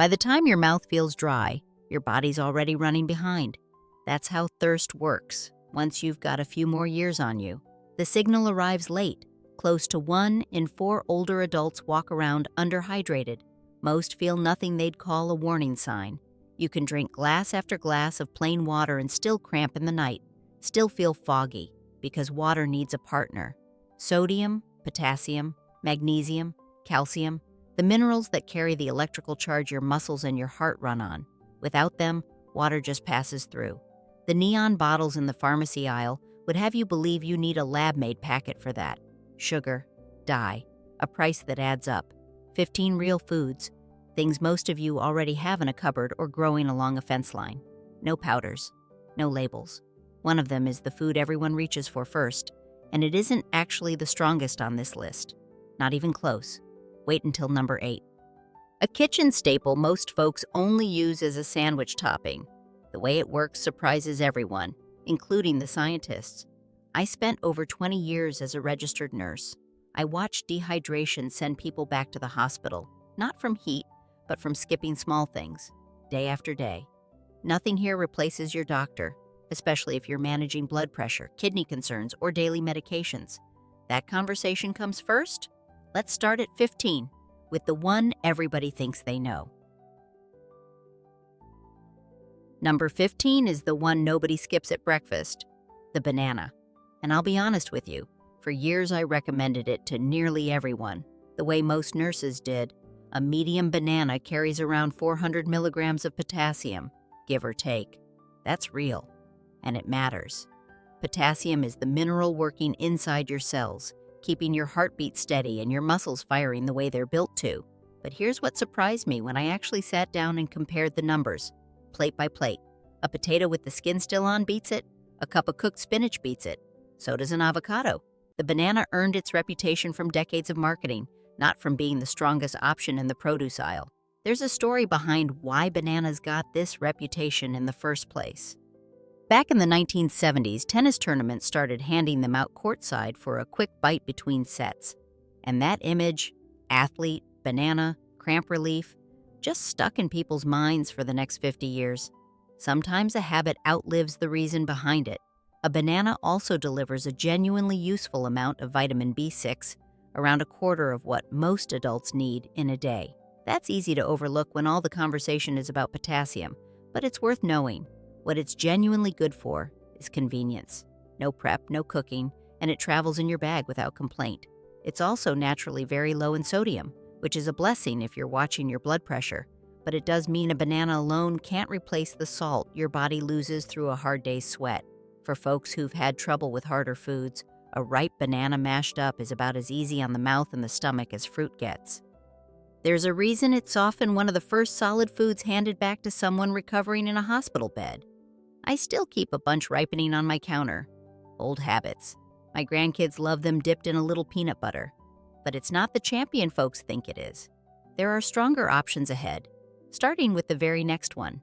By the time your mouth feels dry, your body's already running behind. That's how thirst works. Once you've got a few more years on you, the signal arrives late. Close to 1 in 4 older adults walk around underhydrated. Most feel nothing they'd call a warning sign. You can drink glass after glass of plain water and still cramp in the night, still feel foggy, because water needs a partner. Sodium, potassium, magnesium, calcium, the minerals that carry the electrical charge your muscles and your heart run on. Without them, water just passes through. The neon bottles in the pharmacy aisle would have you believe you need a lab-made packet for that. Sugar, dye, a price that adds up. 15 real foods, things most of you already have in a cupboard or growing along a fence line. No powders, no labels. One of them is the food everyone reaches for first, and it isn't actually the strongest on this list. Not even close. Wait until number 8. A kitchen staple most folks only use as a sandwich topping. The way it works surprises everyone, including the scientists. I spent over 20 years as a registered nurse. I watched dehydration send people back to the hospital, not from heat, but from skipping small things, day after day. Nothing here replaces your doctor, especially if you're managing blood pressure, kidney concerns, or daily medications. That conversation comes first. Let's start at 15, with the one everybody thinks they know. Number 15 is the one nobody skips at breakfast, the banana. And I'll be honest with you, for years I recommended it to nearly everyone, the way most nurses did. A medium banana carries around 400 milligrams of potassium, give or take. That's real, and it matters. Potassium is the mineral working inside your cells, keeping your heartbeat steady and your muscles firing the way they're built to. But here's what surprised me when I actually sat down and compared the numbers, plate by plate. A potato with the skin still on beats it. A cup of cooked spinach beats it. So does an avocado. The banana earned its reputation from decades of marketing, not from being the strongest option in the produce aisle. There's a story behind why bananas got this reputation in the first place. Back in the 1970s, tennis tournaments started handing them out courtside for a quick bite between sets. And that image, athlete, banana, cramp relief, just stuck in people's minds for the next 50 years. Sometimes a habit outlives the reason behind it. A banana also delivers a genuinely useful amount of vitamin B6, around a quarter of what most adults need in a day. That's easy to overlook when all the conversation is about potassium, but it's worth knowing. What it's genuinely good for is convenience. No prep, no cooking, and it travels in your bag without complaint. It's also naturally very low in sodium, which is a blessing if you're watching your blood pressure, but it does mean a banana alone can't replace the salt your body loses through a hard day's sweat. For folks who've had trouble with harder foods, a ripe banana mashed up is about as easy on the mouth and the stomach as fruit gets. There's a reason it's often one of the first solid foods handed back to someone recovering in a hospital bed. I still keep a bunch ripening on my counter. Old habits. My grandkids love them dipped in a little peanut butter. But it's not the champion folks think it is. There are stronger options ahead, starting with the very next one.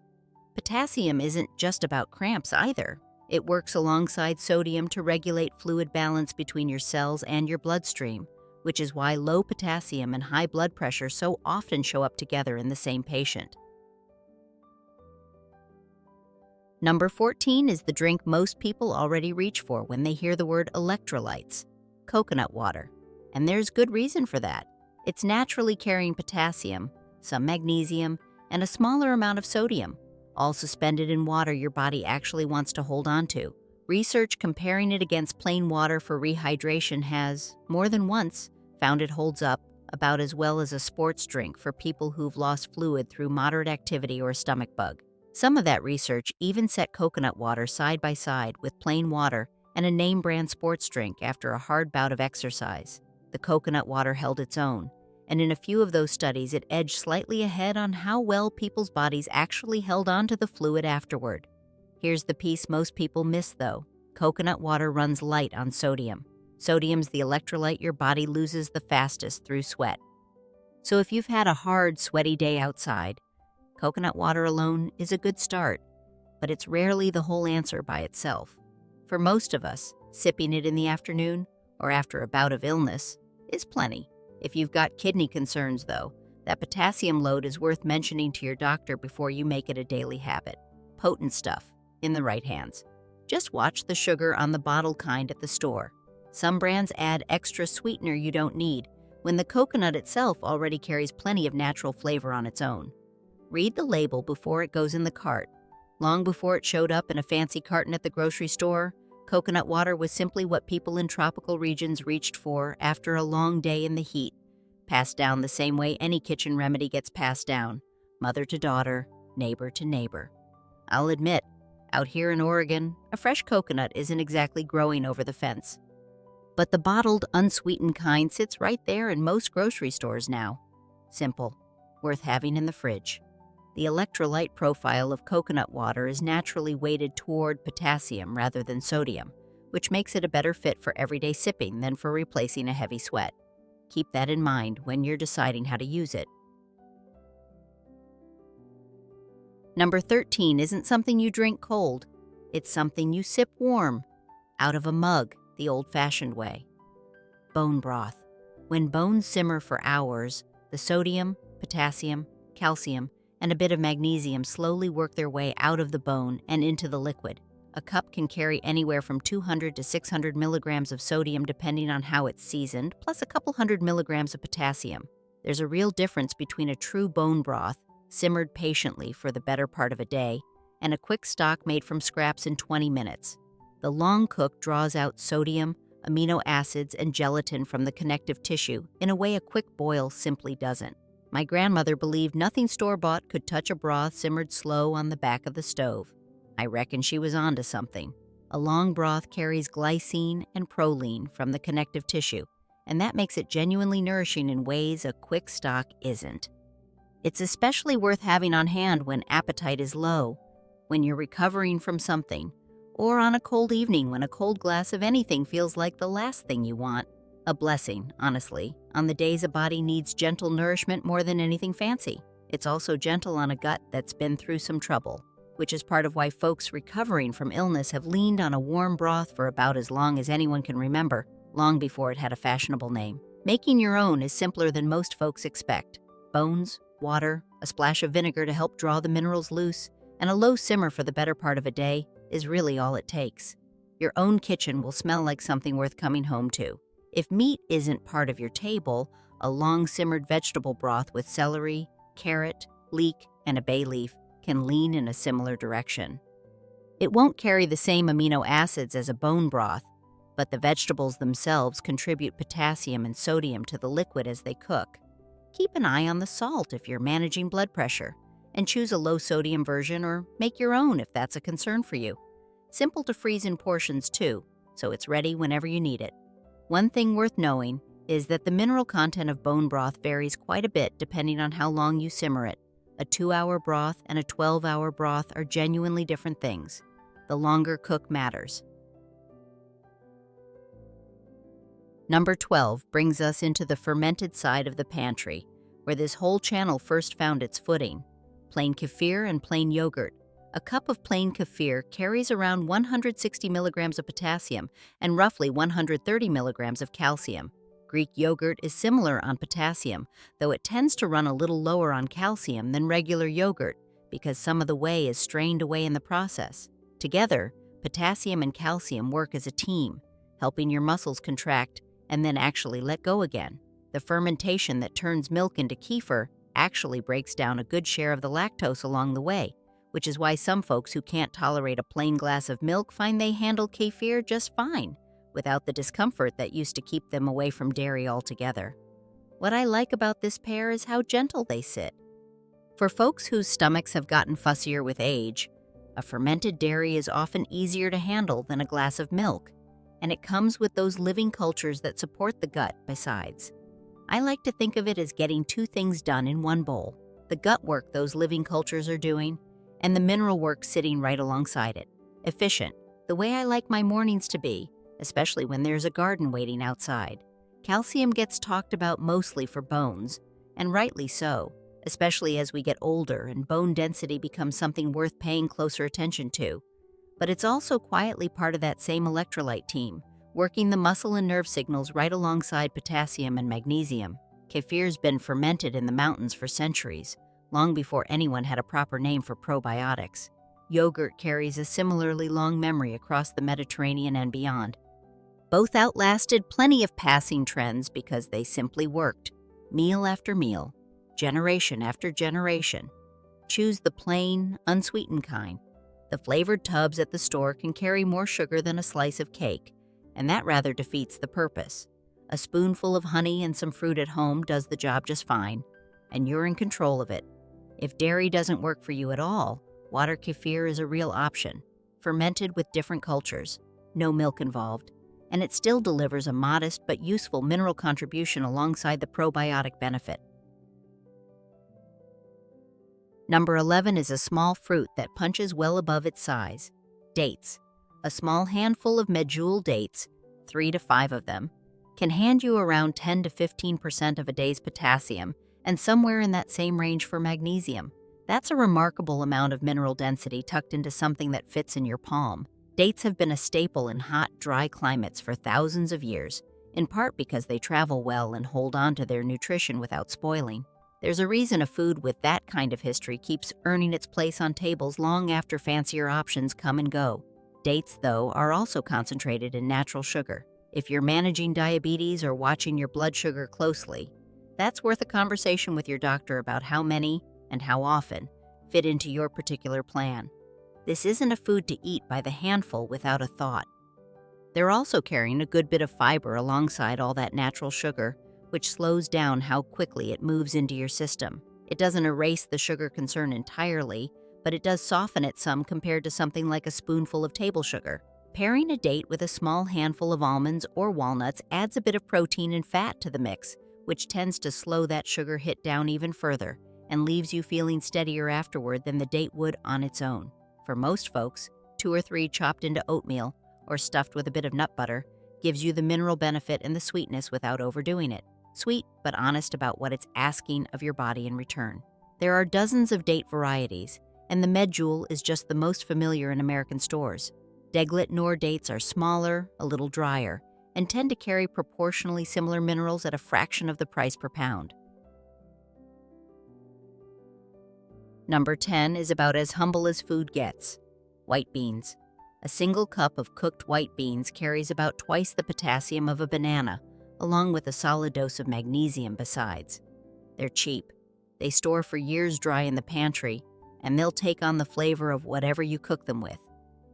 Potassium isn't just about cramps either. It works alongside sodium to regulate fluid balance between your cells and your bloodstream, which is why low potassium and high blood pressure so often show up together in the same patient. Number 14 is the drink most people already reach for when they hear the word electrolytes, coconut water. And there's good reason for that. It's naturally carrying potassium, some magnesium, and a smaller amount of sodium, all suspended in water your body actually wants to hold on to. Research comparing it against plain water for rehydration has, more than once, found it holds up about as well as a sports drink for people who've lost fluid through moderate activity or a stomach bug. Some of that research even set coconut water side by side with plain water and a name brand sports drink after a hard bout of exercise. The coconut water held its own, and in a few of those studies it edged slightly ahead on how well people's bodies actually held on to the fluid afterward. Here's the piece most people miss though. Coconut water runs light on sodium. Sodium's the electrolyte your body loses the fastest through sweat. So if you've had a hard, sweaty day outside, coconut water alone is a good start, but it's rarely the whole answer by itself. For most of us, sipping it in the afternoon or after a bout of illness is plenty. If you've got kidney concerns, though, That potassium load is worth mentioning to your doctor before you make it a daily habit. Potent stuff, in the right hands. Just watch the sugar on the bottle kind at the store. Some brands add extra sweetener you don't need, when the coconut itself already carries plenty of natural flavor on its own. Read the label before it goes in the cart. Long before it showed up in a fancy carton at the grocery store, coconut water was simply what people in tropical regions reached for after a long day in the heat, passed down the same way any kitchen remedy gets passed down, mother to daughter, neighbor to neighbor. I'll admit, out here in Oregon, a fresh coconut isn't exactly growing over the fence. But the bottled, unsweetened kind sits right there in most grocery stores now. Simple, worth having in the fridge. The electrolyte profile of coconut water is naturally weighted toward potassium rather than sodium, which makes it a better fit for everyday sipping than for replacing a heavy sweat. Keep that in mind when you're deciding how to use it. Number 13 isn't something you drink cold. It's something you sip warm, out of a mug, the old-fashioned way. Bone broth. When bones simmer for hours, the sodium, potassium, calcium, and a bit of magnesium slowly work their way out of the bone and into the liquid. A cup can carry anywhere from 200 to 600 milligrams of sodium depending on how it's seasoned, plus a couple hundred milligrams of potassium. There's a real difference between a true bone broth, simmered patiently for the better part of a day, and a quick stock made from scraps in 20 minutes. The long cook draws out sodium, amino acids, and gelatin from the connective tissue in a way a quick boil simply doesn't. My grandmother believed nothing store-bought could touch a broth simmered slow on the back of the stove. I reckon she was onto something. A long broth carries glycine and proline from the connective tissue, and that makes it genuinely nourishing in ways a quick stock isn't. It's especially worth having on hand when appetite is low, when you're recovering from something, or on a cold evening when a cold glass of anything feels like the last thing you want. A blessing, honestly, on the days a body needs gentle nourishment more than anything fancy. It's also gentle on a gut that's been through some trouble, which is part of why folks recovering from illness have leaned on a warm broth for about as long as anyone can remember, long before it had a fashionable name. Making your own is simpler than most folks expect. Bones, water, a splash of vinegar to help draw the minerals loose, and a low simmer for the better part of a day is really all it takes. Your own kitchen will smell like something worth coming home to. If meat isn't part of your table, a long-simmered vegetable broth with celery, carrot, leek, and a bay leaf can lean in a similar direction. It won't carry the same amino acids as a bone broth, but the vegetables themselves contribute potassium and sodium to the liquid as they cook. Keep an eye on the salt if you're managing blood pressure, and choose a low-sodium version or make your own if that's a concern for you. Simple to freeze in portions too, so it's ready whenever you need it. One thing worth knowing is that the mineral content of bone broth varies quite a bit depending on how long you simmer it. A 2-hour broth and a 12-hour broth are genuinely different things. The longer cook matters. Number 12 brings us into the fermented side of the pantry, where this whole channel first found its footing. Plain kefir and plain yogurt. A cup of plain kefir carries around 160 milligrams of potassium and roughly 130 milligrams of calcium. Greek yogurt is similar on potassium, though it tends to run a little lower on calcium than regular yogurt because some of the whey is strained away in the process. Together, potassium and calcium work as a team, helping your muscles contract and then actually let go again. The fermentation that turns milk into kefir actually breaks down a good share of the lactose along the way, which is why some folks who can't tolerate a plain glass of milk find they handle kefir just fine, without the discomfort that used to keep them away from dairy altogether. What I like about this pair is how gentle they sit. For folks whose stomachs have gotten fussier with age, a fermented dairy is often easier to handle than a glass of milk, and it comes with those living cultures that support the gut besides. I like to think of it as getting two things done in one bowl: the gut work those living cultures are doing, and the mineral work sitting right alongside it. Efficient, the way I like my mornings to be, especially when there's a garden waiting outside. Calcium gets talked about mostly for bones, and rightly so, especially as we get older and bone density becomes something worth paying closer attention to. But it's also quietly part of that same electrolyte team, working the muscle and nerve signals right alongside potassium and magnesium. Kefir's been fermented in the mountains for centuries, long before anyone had a proper name for probiotics. Yogurt carries a similarly long memory across the Mediterranean and beyond. Both outlasted plenty of passing trends because they simply worked, meal after meal, generation after generation. Choose the plain, unsweetened kind. The flavored tubs at the store can carry more sugar than a slice of cake, and that rather defeats the purpose. A spoonful of honey and some fruit at home does the job just fine, and you're in control of it. If dairy doesn't work for you at all, water kefir is a real option, fermented with different cultures, no milk involved, and it still delivers a modest but useful mineral contribution alongside the probiotic benefit. Number 11 is a small fruit that punches well above its size. Dates. A small handful of medjool dates, 3 to 5 of them, can hand you around 10 to 15% of a day's potassium and somewhere in that same range for magnesium. That's a remarkable amount of mineral density tucked into something that fits in your palm. Dates have been a staple in hot, dry climates for thousands of years, in part because they travel well and hold on to their nutrition without spoiling. There's a reason a food with that kind of history keeps earning its place on tables long after fancier options come and go. Dates, though, are also concentrated in natural sugar. If you're managing diabetes or watching your blood sugar closely, that's worth a conversation with your doctor about how many and how often fit into your particular plan. This isn't a food to eat by the handful without a thought. They're also carrying a good bit of fiber alongside all that natural sugar, which slows down how quickly it moves into your system. It doesn't erase the sugar concern entirely, but it does soften it some compared to something like a spoonful of table sugar. Pairing a date with a small handful of almonds or walnuts adds a bit of protein and fat to the mix, which tends to slow that sugar hit down even further and leaves you feeling steadier afterward than the date would on its own. For most folks, 2 or 3 chopped into oatmeal or stuffed with a bit of nut butter gives you the mineral benefit and the sweetness without overdoing it. Sweet, but honest about what it's asking of your body in return. There are dozens of date varieties, and the medjool is just the most familiar in American stores. Deglet Noor dates are smaller, a little drier, and tend to carry proportionally similar minerals at a fraction of the price per pound. Number 10 is about as humble as food gets. White beans. A single cup of cooked white beans carries about twice the potassium of a banana, along with a solid dose of magnesium besides. They're cheap. They store for years dry in the pantry, and they'll take on the flavor of whatever you cook them with.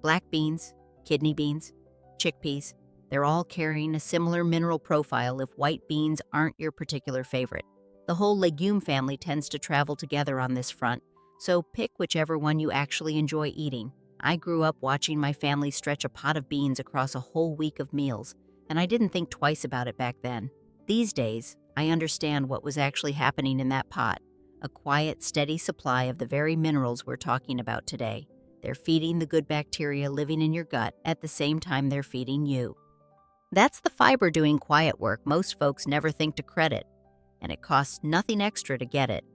Black beans, kidney beans, chickpeas, they're all carrying a similar mineral profile if white beans aren't your particular favorite. The whole legume family tends to travel together on this front, so pick whichever one you actually enjoy eating. I grew up watching my family stretch a pot of beans across a whole week of meals, and I didn't think twice about it back then. These days, I understand what was actually happening in that pot, a quiet, steady supply of the very minerals we're talking about today. They're feeding the good bacteria living in your gut at the same time they're feeding you. That's the fiber doing quiet work most folks never think to credit, and it costs nothing extra to get it.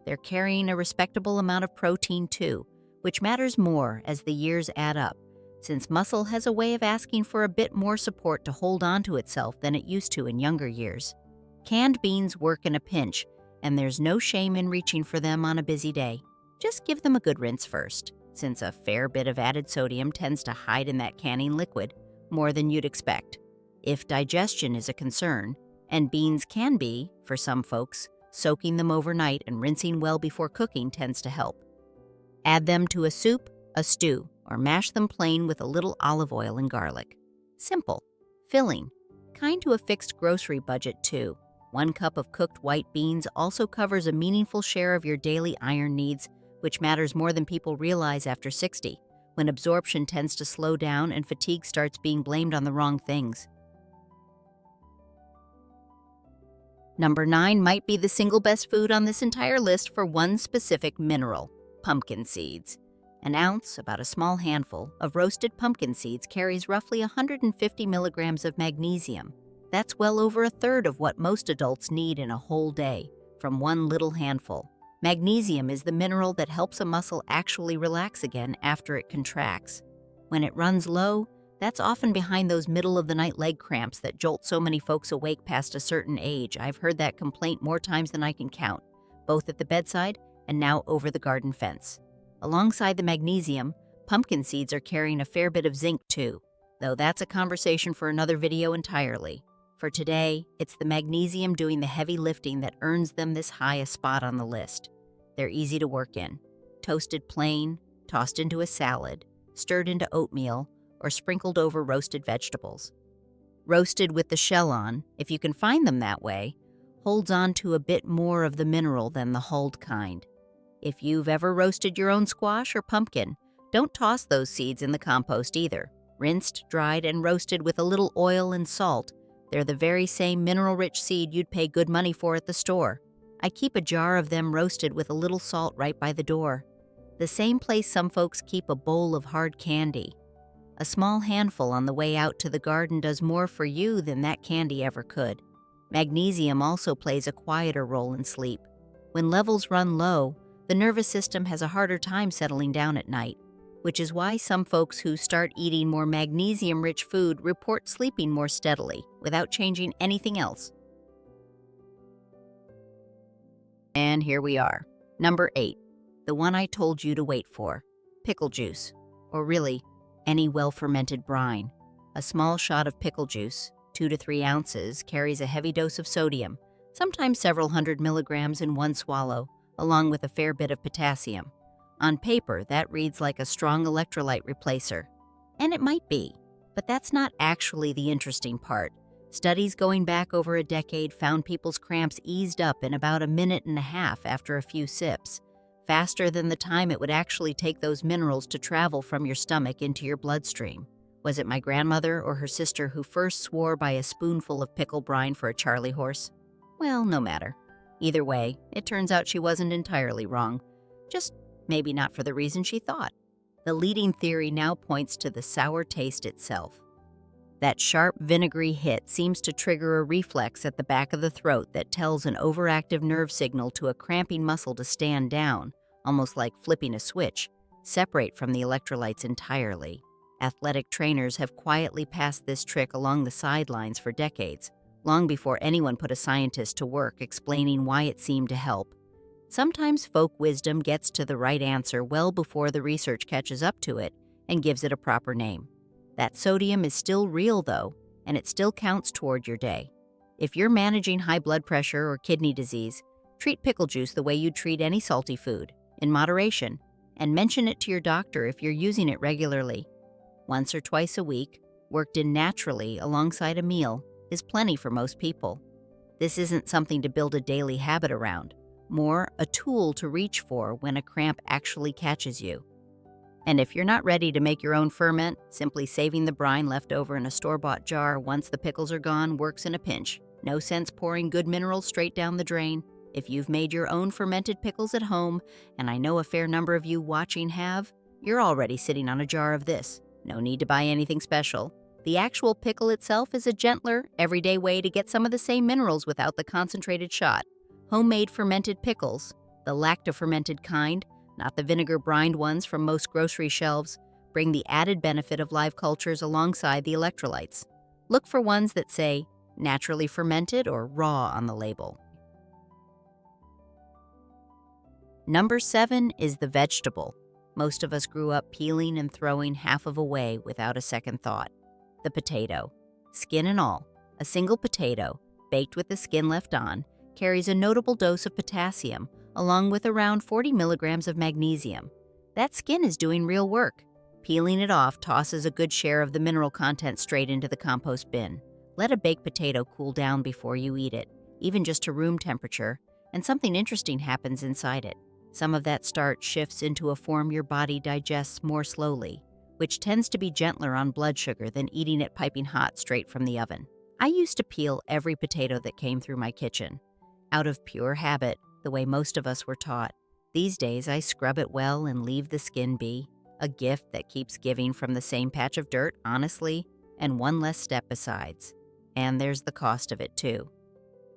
They're carrying a respectable amount of protein too, which matters more as the years add up, since muscle has a way of asking for a bit more support to hold on to itself than it used to in younger years. Canned beans work in a pinch, and there's no shame in reaching for them on a busy day. Just give them a good rinse first, since a fair bit of added sodium tends to hide in that canning liquid more than you'd expect. If digestion is a concern, and beans can be, for some folks, soaking them overnight and rinsing well before cooking tends to help. Add them to a soup, a stew, or mash them plain with a little olive oil and garlic. Simple, filling, kind to a fixed grocery budget too. 1 cup of cooked white beans also covers a meaningful share of your daily iron needs, which matters more than people realize after 60, when absorption tends to slow down and fatigue starts being blamed on the wrong things. Number 9 might be the single best food on this entire list for one specific mineral: pumpkin seeds. An ounce, about a small handful, of roasted pumpkin seeds carries roughly 150 milligrams of magnesium. That's well over a third of what most adults need in a whole day, from one little handful. Magnesium is the mineral that helps a muscle actually relax again after it contracts. When it runs low, That's often behind those middle-of-the-night leg cramps that jolt so many folks awake past a certain age. I've heard that complaint more times than I can count, both at the bedside and now over the garden fence. Alongside the magnesium, pumpkin seeds are carrying a fair bit of zinc too, though that's a conversation for another video entirely. For today, it's the magnesium doing the heavy lifting that earns them this high a spot on the list. They're easy to work in. Toasted plain, tossed into a salad, stirred into oatmeal, or sprinkled over roasted vegetables. Roasted with the shell on, if you can find them that way, holds on to a bit more of the mineral than the hulled kind. If you've ever roasted your own squash or pumpkin, don't toss those seeds in the compost either. Rinsed, dried, and roasted with a little oil and salt, they're the very same mineral-rich seed you'd pay good money for at the store. I keep a jar of them roasted with a little salt right by the door. The same place some folks keep a bowl of hard candy. A small handful on the way out to the garden does more for you than that candy ever could. Magnesium also plays a quieter role in sleep. When levels run low, the nervous system has a harder time settling down at night, which is why some folks who start eating more magnesium-rich food report sleeping more steadily without changing anything else. And here we are. Number 8, the one I told you to wait for, pickle juice, or really, any well-fermented brine. A small shot of pickle juice, 2 to 3 ounces, carries a heavy dose of sodium, sometimes several hundred milligrams in one swallow, along with a fair bit of potassium. On paper, that reads like a strong electrolyte replacer. And it might be, but that's not actually the interesting part. Studies going back over a decade found people's cramps eased up in about a minute and a half after a few sips, faster than the time it would actually take those minerals to travel from your stomach into your bloodstream. Was it my grandmother or her sister who first swore by a spoonful of pickle brine for a Charlie horse? Well, no matter. Either way, it turns out she wasn't entirely wrong. Just maybe not for the reason she thought. The leading theory now points to the sour taste itself. That sharp, vinegary hit seems to trigger a reflex at the back of the throat that tells an overactive nerve signal to a cramping muscle to stand down, almost like flipping a switch, separate from the electrolytes entirely. Athletic trainers have quietly passed this trick along the sidelines for decades, long before anyone put a scientist to work explaining why it seemed to help. Sometimes folk wisdom gets to the right answer well before the research catches up to it and gives it a proper name. That sodium is still real, though, and it still counts toward your day. If you're managing high blood pressure or kidney disease, treat pickle juice the way you'd treat any salty food, in moderation, and mention it to your doctor if you're using it regularly. Once or twice a week, worked in naturally alongside a meal, is plenty for most people. This isn't something to build a daily habit around, more a tool to reach for when a cramp actually catches you. And if you're not ready to make your own ferment, simply saving the brine left over in a store-bought jar once the pickles are gone works in a pinch. No sense pouring good minerals straight down the drain. If you've made your own fermented pickles at home, and I know a fair number of you watching have, you're already sitting on a jar of this. No need to buy anything special. The actual pickle itself is a gentler, everyday way to get some of the same minerals without the concentrated shot. Homemade fermented pickles, the lacto-fermented kind, not the vinegar-brined ones from most grocery shelves, bring the added benefit of live cultures alongside the electrolytes. Look for ones that say naturally fermented or raw on the label. Number 7 is the vegetable. Most of us grew up peeling and throwing half of away without a second thought. The potato. Skin and all, a single potato, baked with the skin left on, carries a notable dose of potassium, along with around 40 milligrams of magnesium. That skin is doing real work. Peeling it off tosses a good share of the mineral content straight into the compost bin. Let a baked potato cool down before you eat it, even just to room temperature, and something interesting happens inside it. Some of that starch shifts into a form your body digests more slowly, which tends to be gentler on blood sugar than eating it piping hot straight from the oven. I used to peel every potato that came through my kitchen, out of pure habit, the way most of us were taught. These days, I scrub it well and leave the skin be, a gift that keeps giving from the same patch of dirt, honestly, and one less step besides. And there's the cost of it, too.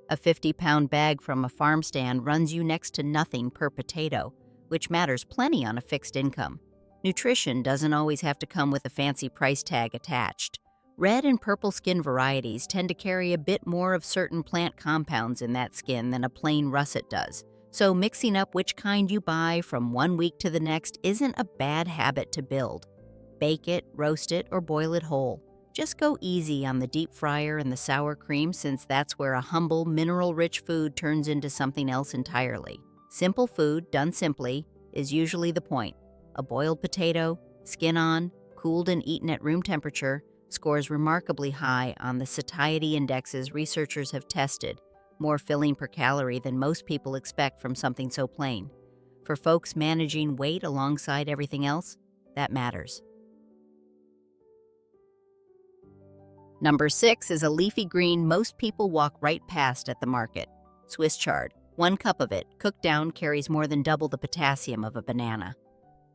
A 50-pound bag from a farm stand runs you next to nothing per potato, which matters plenty on a fixed income. Nutrition doesn't always have to come with a fancy price tag attached. Red and purple skin varieties tend to carry a bit more of certain plant compounds in that skin than a plain russet does, so mixing up which kind you buy from one week to the next isn't a bad habit to build. Bake it, roast it, or boil it whole. Just go easy on the deep fryer and the sour cream, since that's where a humble, mineral-rich food turns into something else entirely. Simple food, done simply, is usually the point. A boiled potato, skin on, cooled and eaten at room temperature, scores remarkably high on the satiety indexes researchers have tested, more filling per calorie than most people expect from something so plain. For folks managing weight alongside everything else, that matters. Number 6 is a leafy green most people walk right past at the market: Swiss chard. 1 cup of it, cooked down, carries more than double the potassium of a banana.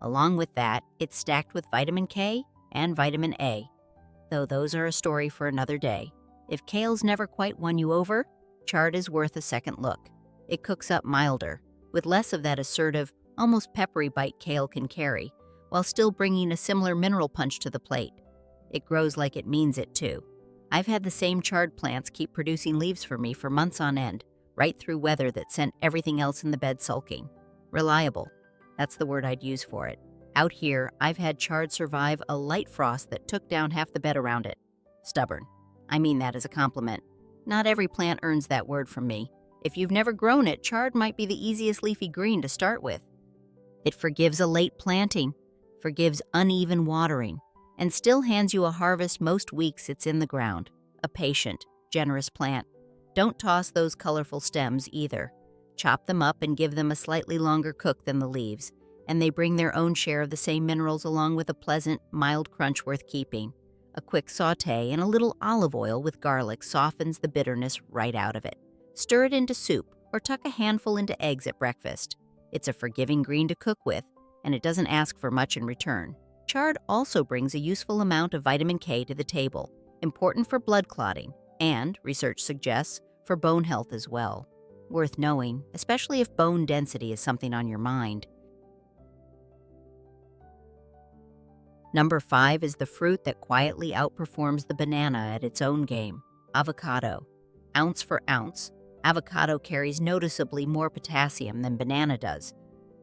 Along with that, it's stacked with vitamin K and vitamin A, though those are a story for another day. If kale's never quite won you over, chard is worth a second look. It cooks up milder, with less of that assertive, almost peppery bite kale can carry, while still bringing a similar mineral punch to the plate. It grows like it means it too. I've had the same chard plants keep producing leaves for me for months on end, right through weather that sent everything else in the bed sulking. Reliable. That's the word I'd use for it. Out here, I've had chard survive a light frost that took down half the bed around it. Stubborn. I mean that as a compliment. Not every plant earns that word from me. If you've never grown it, chard might be the easiest leafy green to start with. It forgives a late planting, forgives uneven watering, and still hands you a harvest most weeks it's in the ground. A patient, generous plant. Don't toss those colorful stems either. Chop them up and give them a slightly longer cook than the leaves, and they bring their own share of the same minerals along with a pleasant, mild crunch worth keeping. A quick sauté and a little olive oil with garlic softens the bitterness right out of it. Stir it into soup or tuck a handful into eggs at breakfast. It's a forgiving green to cook with, and it doesn't ask for much in return. Chard also brings a useful amount of vitamin K to the table, important for blood clotting, and, research suggests, for bone health as well. Worth knowing, especially if bone density is something on your mind. Number 5 is the fruit that quietly outperforms the banana at its own game: avocado. Ounce for ounce, avocado carries noticeably more potassium than banana does,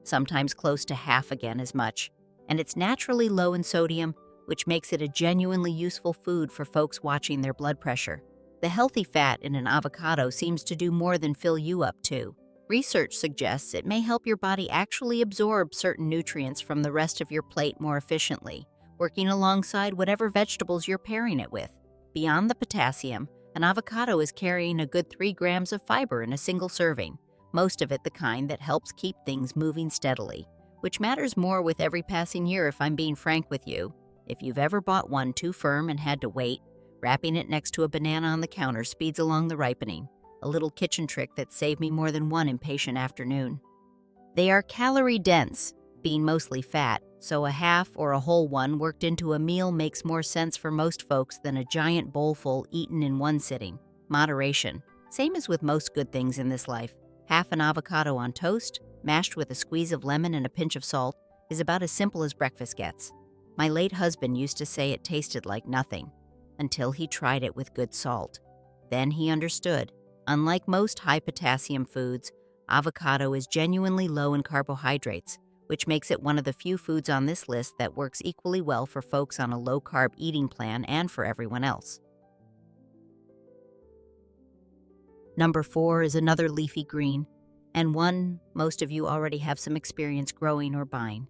sometimes close to half again as much, and it's naturally low in sodium, which makes it a genuinely useful food for folks watching their blood pressure. The healthy fat in an avocado seems to do more than fill you up too. Research suggests it may help your body actually absorb certain nutrients from the rest of your plate more efficiently, working alongside whatever vegetables you're pairing it with. Beyond the potassium, an avocado is carrying a good 3 grams of fiber in a single serving, most of it the kind that helps keep things moving steadily, which matters more with every passing year if I'm being frank with you. If you've ever bought one too firm and had to wait, wrapping it next to a banana on the counter speeds along the ripening, a little kitchen trick that saved me more than one impatient afternoon. They are calorie-dense, being mostly fat, so a half or a whole one worked into a meal makes more sense for most folks than a giant bowlful eaten in one sitting. Moderation. Same as with most good things in this life. Half an avocado on toast, mashed with a squeeze of lemon and a pinch of salt, is about as simple as breakfast gets. My late husband used to say it tasted like nothing, until he tried it with good salt. Then he understood. Unlike most high-potassium foods, avocado is genuinely low in carbohydrates, which makes it one of the few foods on this list that works equally well for folks on a low-carb eating plan and for everyone else. Number 4 is another leafy green, and one most of you already have some experience growing or buying: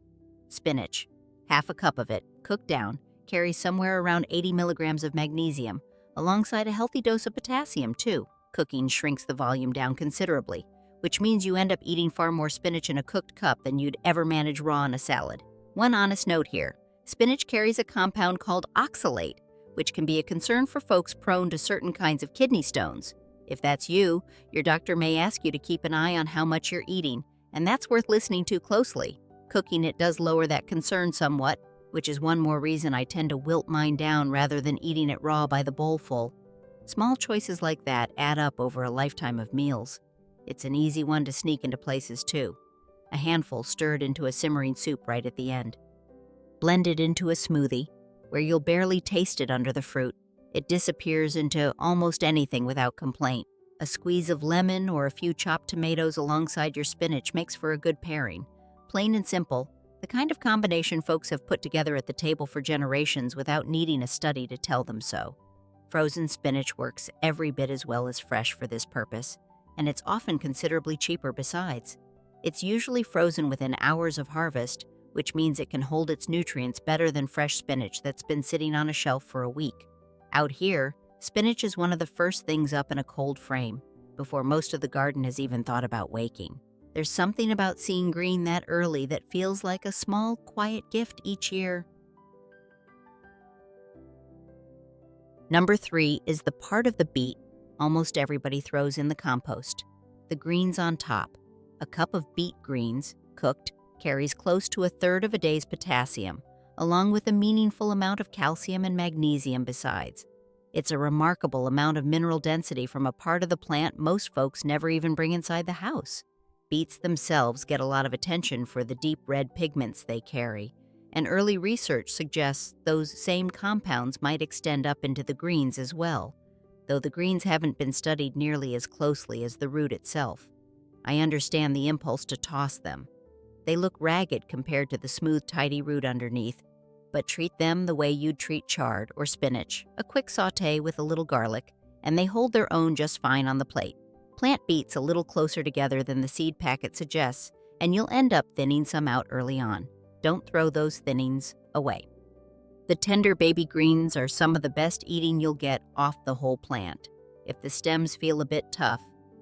spinach. Half a cup of it, cooked down, carries somewhere around 80 milligrams of magnesium, alongside a healthy dose of potassium too. Cooking shrinks the volume down considerably, which means you end up eating far more spinach in a cooked cup than you'd ever manage raw in a salad. One honest note here: spinach carries a compound called oxalate, which can be a concern for folks prone to certain kinds of kidney stones. If that's you, your doctor may ask you to keep an eye on how much you're eating, and that's worth listening to closely. Cooking it does lower that concern somewhat, which is one more reason I tend to wilt mine down rather than eating it raw by the bowlful. Small choices like that add up over a lifetime of meals. It's an easy one to sneak into places too. A handful stirred into a simmering soup right at the end. blend it into a smoothie, where you'll barely taste it under the fruit. It disappears into almost anything without complaint. A squeeze of lemon or a few chopped tomatoes alongside your spinach makes for a good pairing. Plain and simple, the kind of combination folks have put together at the table for generations without needing a study to tell them so. Frozen spinach works every bit as well as fresh for this purpose, and it's often considerably cheaper besides. It's usually frozen within hours of harvest, which means it can hold its nutrients better than fresh spinach that's been sitting on a shelf for a week. Out here, spinach is one of the first things up in a cold frame, before most of the garden has even thought about waking. There's something about seeing green that early that feels like a small, quiet gift each year. Number 3 is the part of the beet almost everybody throws in the compost, the greens on top. A cup of beet greens, cooked, carries close to a third of a day's potassium, along with a meaningful amount of calcium and magnesium besides. It's a remarkable amount of mineral density from a part of the plant most folks never even bring inside the house. Beets themselves get a lot of attention for the deep red pigments they carry, and early research suggests those same compounds might extend up into the greens as well, though the greens haven't been studied nearly as closely as the root itself. I understand the impulse to toss them. They look ragged compared to the smooth, tidy root underneath, but treat them the way you'd treat chard or spinach, a quick sauté with a little garlic, and they hold their own just fine on the plate. Plant beets a little closer together than the seed packet suggests, and you'll end up thinning some out early on. Don't throw those thinnings away. The tender baby greens are some of the best eating you'll get off the whole plant. If the stems feel a bit tough,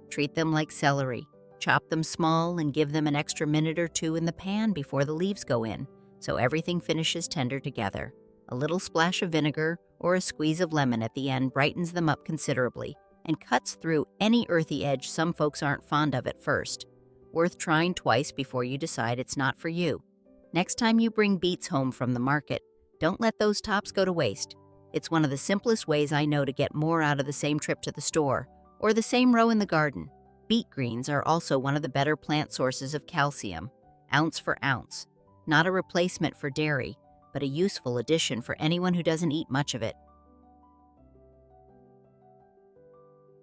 treat them like celery. Chop them small and give them an extra minute or two in the pan before the leaves go in, so everything finishes tender together. A little splash of vinegar or a squeeze of lemon at the end brightens them up considerably and cuts through any earthy edge some folks aren't fond of at first. Worth trying twice before you decide it's not for you. Next time you bring beets home from the market, don't let those tops go to waste. It's one of the simplest ways I know to get more out of the same trip to the store or the same row in the garden. Beet greens are also one of the better plant sources of calcium, ounce for ounce. Not a replacement for dairy, but a useful addition for anyone who doesn't eat much of it.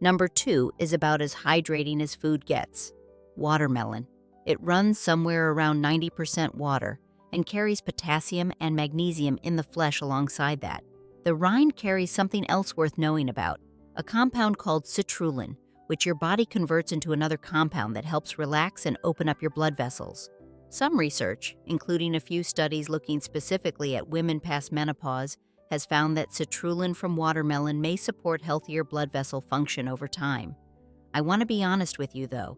Number 2 is about as hydrating as food gets. Watermelon. It runs somewhere around 90% water and carries potassium and magnesium in the flesh alongside that. The rind carries something else worth knowing about, a compound called citrulline, which your body converts into another compound that helps relax and open up your blood vessels. Some research, including a few studies looking specifically at women past menopause, has found that citrulline from watermelon may support healthier blood vessel function over time. I want to be honest with you, though.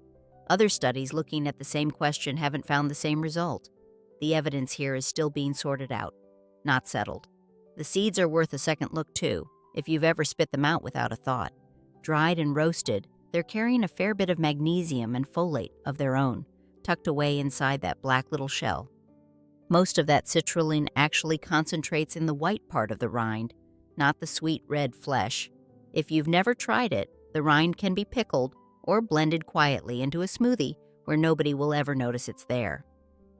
Other studies looking at the same question haven't found the same result. The evidence here is still being sorted out, not settled. The seeds are worth a second look, too, if you've ever spit them out without a thought. Dried and roasted, they're carrying a fair bit of magnesium and folate of their own, tucked away inside that black little shell. Most of that citrulline actually concentrates in the white part of the rind, not the sweet red flesh. If you've never tried it, the rind can be pickled or blended quietly into a smoothie where nobody will ever notice it's there.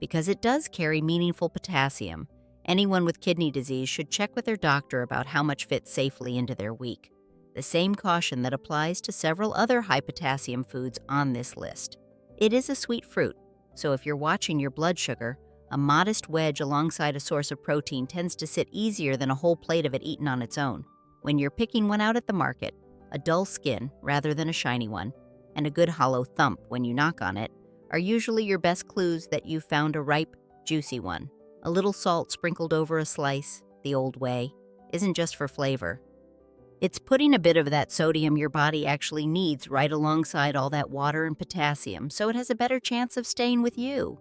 Because it does carry meaningful potassium, anyone with kidney disease should check with their doctor about how much fits safely into their week. The same caution that applies to several other high-potassium foods on this list. It is a sweet fruit, so if you're watching your blood sugar, a modest wedge alongside a source of protein tends to sit easier than a whole plate of it eaten on its own. When you're picking one out at the market, a dull skin rather than a shiny one, and a good hollow thump when you knock on it, are usually your best clues that you've found a ripe, juicy one. A little salt sprinkled over a slice, the old way, isn't just for flavor. It's putting a bit of that sodium your body actually needs right alongside all that water and potassium, so it has a better chance of staying with you.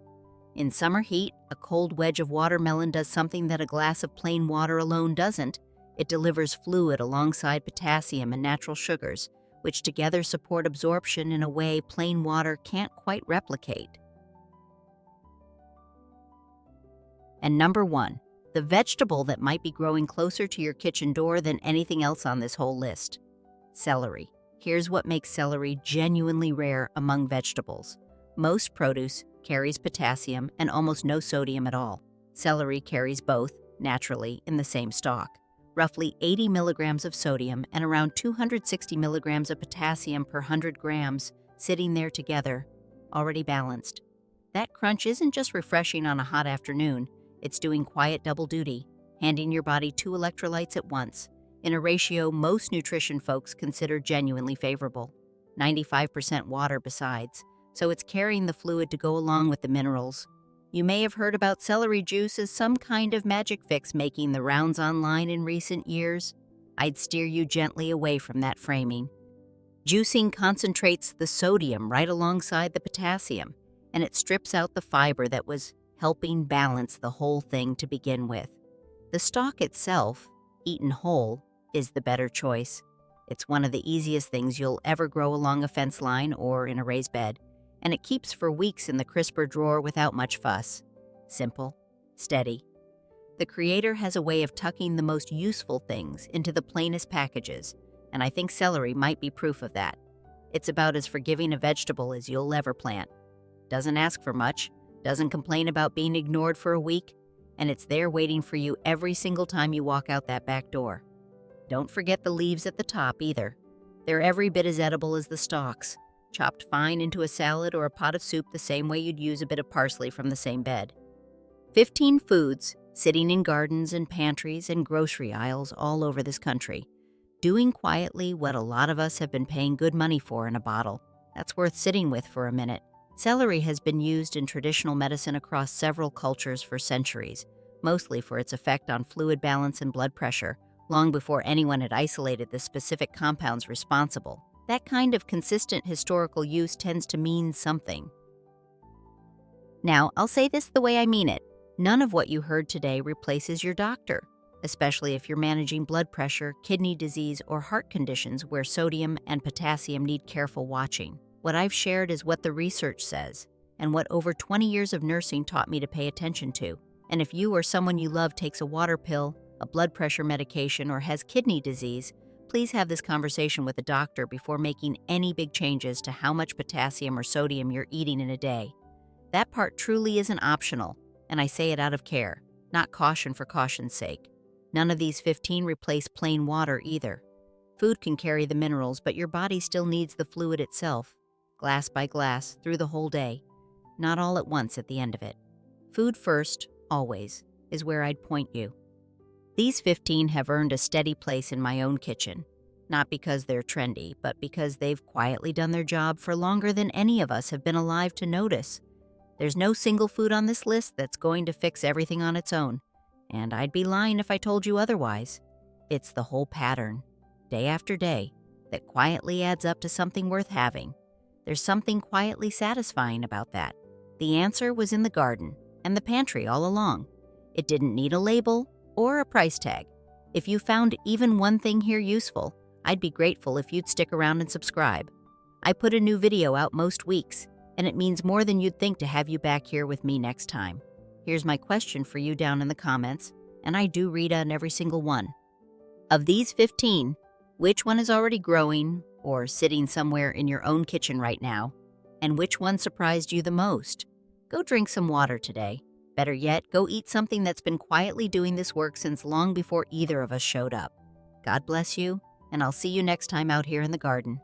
In summer heat, a cold wedge of watermelon does something that a glass of plain water alone doesn't. It delivers fluid alongside potassium and natural sugars, which together support absorption in a way plain water can't quite replicate. And number 1, the vegetable that might be growing closer to your kitchen door than anything else on this whole list. Celery. Here's what makes celery genuinely rare among vegetables. Most produce carries potassium and almost no sodium at all. Celery carries both, naturally, in the same stalk. Roughly 80 milligrams of sodium and around 260 milligrams of potassium per 100 grams, sitting there together, already balanced. That crunch isn't just refreshing on a hot afternoon, it's doing quiet double duty, handing your body 2 electrolytes at once, in a ratio most nutrition folks consider genuinely favorable. 95% water besides, so it's carrying the fluid to go along with the minerals. You may have heard about celery juice as some kind of magic fix making the rounds online in recent years. I'd steer you gently away from that framing. Juicing concentrates the sodium right alongside the potassium, and it strips out the fiber that was helping balance the whole thing to begin with. The stalk itself, eaten whole, is the better choice. It's one of the easiest things you'll ever grow along a fence line or in a raised bed, and it keeps for weeks in the crisper drawer without much fuss. Simple, steady. The creator has a way of tucking the most useful things into the plainest packages, and I think celery might be proof of that. It's about as forgiving a vegetable as you'll ever plant. Doesn't ask for much, doesn't complain about being ignored for a week, and it's there waiting for you every single time you walk out that back door. Don't forget the leaves at the top either. They're every bit as edible as the stalks, chopped fine into a salad or a pot of soup the same way you'd use a bit of parsley from the same bed. 15 foods sitting in gardens and pantries and grocery aisles all over this country, doing quietly what a lot of us have been paying good money for in a bottle. That's worth sitting with for a minute. Celery has been used in traditional medicine across several cultures for centuries, mostly for its effect on fluid balance and blood pressure, long before anyone had isolated the specific compounds responsible. That kind of consistent historical use tends to mean something. Now, I'll say this the way I mean it. None of what you heard today replaces your doctor, especially if you're managing blood pressure, kidney disease, or heart conditions where sodium and potassium need careful watching. What I've shared is what the research says, and what over 20 years of nursing taught me to pay attention to. And if you or someone you love takes a water pill, a blood pressure medication, or has kidney disease, please have this conversation with a doctor before making any big changes to how much potassium or sodium you're eating in a day. That part truly isn't optional, and I say it out of care, not caution for caution's sake. None of these 15 replace plain water either. Food can carry the minerals, but your body still needs the fluid itself, glass by glass, through the whole day, not all at once at the end of it. Food first, always, is where I'd point you. These 15 have earned a steady place in my own kitchen, not because they're trendy, but because they've quietly done their job for longer than any of us have been alive to notice. There's no single food on this list that's going to fix everything on its own, and I'd be lying if I told you otherwise. It's the whole pattern, day after day, that quietly adds up to something worth having. There's something quietly satisfying about that. The answer was in the garden and the pantry all along. It didn't need a label or a price tag. If you found even one thing here useful, I'd be grateful if you'd stick around and subscribe. I put a new video out most weeks, and it means more than you'd think to have you back here with me next time. Here's my question for you down in the comments, and I do read on every single one. Of these 15, which one is already growing or sitting somewhere in your own kitchen right now, and which one surprised you the most? Go drink some water today. Better yet, go eat something that's been quietly doing this work since long before either of us showed up. God bless you, and I'll see you next time out here in the garden.